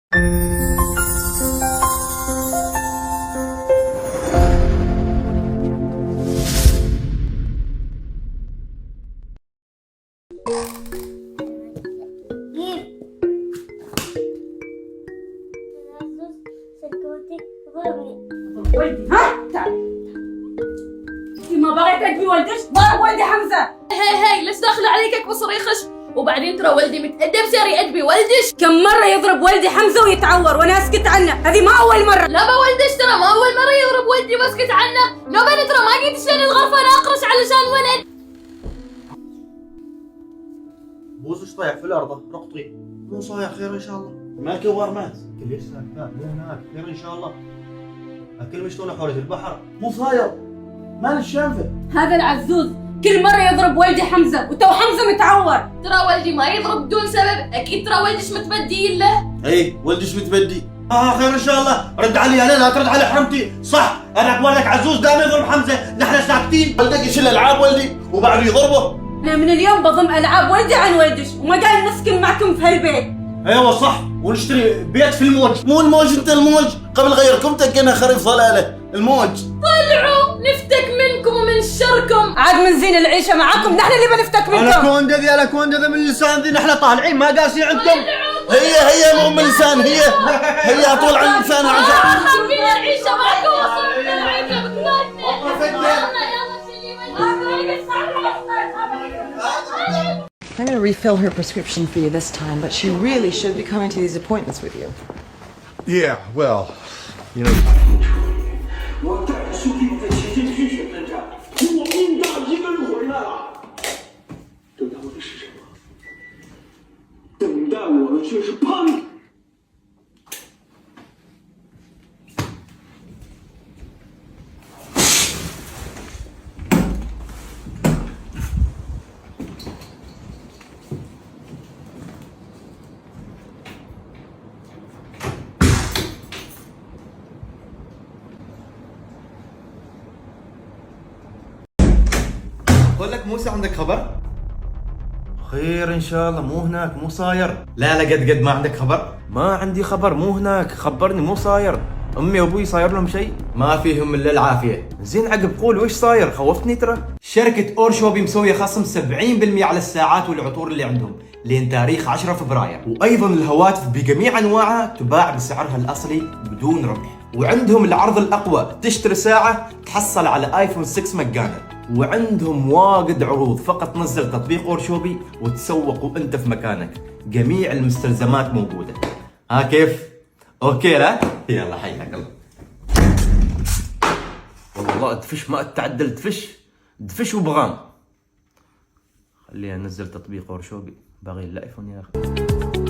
ولدي ها تعال. انت ما بغيت تجبي ولدك؟ ضرب ولدي حمزه. هي ليش داخله عليك بصريخش؟ وبعدين ترى ولدي متأدب، ساري ادبي ولدش. كم مره يضرب ولدي حمزه ويتعور وانا اسكت عنه؟ هذه ما اول مره. لا ولدش ترى ما اول مره يضرب ولدي واسكت عنه. لو انا ترى ما جيت شلون الغرفه ناقرش علشان ولد. بوزش طايح في الارض رقطي. مو صايح خير ان شاء الله. ما كبر مات. كل يسلك مو هناك خير ان شاء الله. اكل مشتونه حول البحر. مو صاير. ما الشانفه. هذا العزوز كل مره يضرب ولدي حمزه وتو حمزه متعور. ترى ولدي ما يضرب بدون سبب، اكيد ترى ولدش متبدي له. اي ولدش متبدي. خير ان شاء الله. رد علي انا لا ترد على حرمتي. صح انا ولدك عزوز دائما يضرب حمزه، نحن ساكتين. ولدك يشيل العاب ولدي وبعده يضربه. انا من اليوم بضم العاب ولدي عن ولدش وما قال نسكن معكم في هالبيت. ايوه صح، ونشتري بيت في الموج. مو الموج انت الموج، قبل غيركم تكنا خريف ضلاله. الموج طلعوا نفتك منكم ومن شركم. عاد من زين العيشه معاكم، نحن اللي بنفتك منكم. انا كون ذا من اللسان ذي، نحن طالعين ما قاسي عندكم. هي مو من اللسان، هي طول عن لسانها عشان حابين العيشه معكم وصلنا العيشه بثلاثة. I'm going to refill her prescription for you this time, but she really should be coming to these appointments with you. Yeah, well, you know. 我带着苏弟在前线血血奋战，我命大一个人回来了。等待我的是什么？等待我的却是叛。 بقول لك موسى عندك خبر؟ خير ان شاء الله. مو هناك مو صاير. لا قد ما عندك خبر؟ ما عندي خبر، مو هناك. خبرني مو صاير. امي وابوي صاير لهم شيء؟ ما فيهم الا العافيه. زين عقب قول وش صاير، خوفتني ترى. شركه اورشوبي مسويه خصم 70% على الساعات والعطور اللي عندهم لين تاريخ 10 فبراير، وايضا الهواتف بجميع انواعها تباع بسعرها الاصلي بدون ربح. وعندهم العرض الاقوى، تشتري ساعه تحصل على ايفون 6 مجانا. وعندهم واجد عروض، فقط نزل تطبيق اورشوبي وتسوق وانت في مكانك. جميع المستلزمات موجوده. ها كيف؟ اوكي لا؟ يلا حياك الله. والله ادفش ما اتعدل، دفش وبغام. خليني انزل تطبيق اورشوبي، باغي الايفون يا اخي.